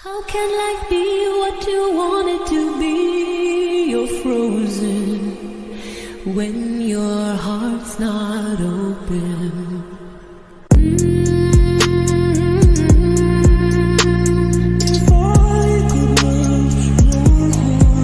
How can life be what you want it to be? You're frozen when your heart's not open. If I could melt your heart.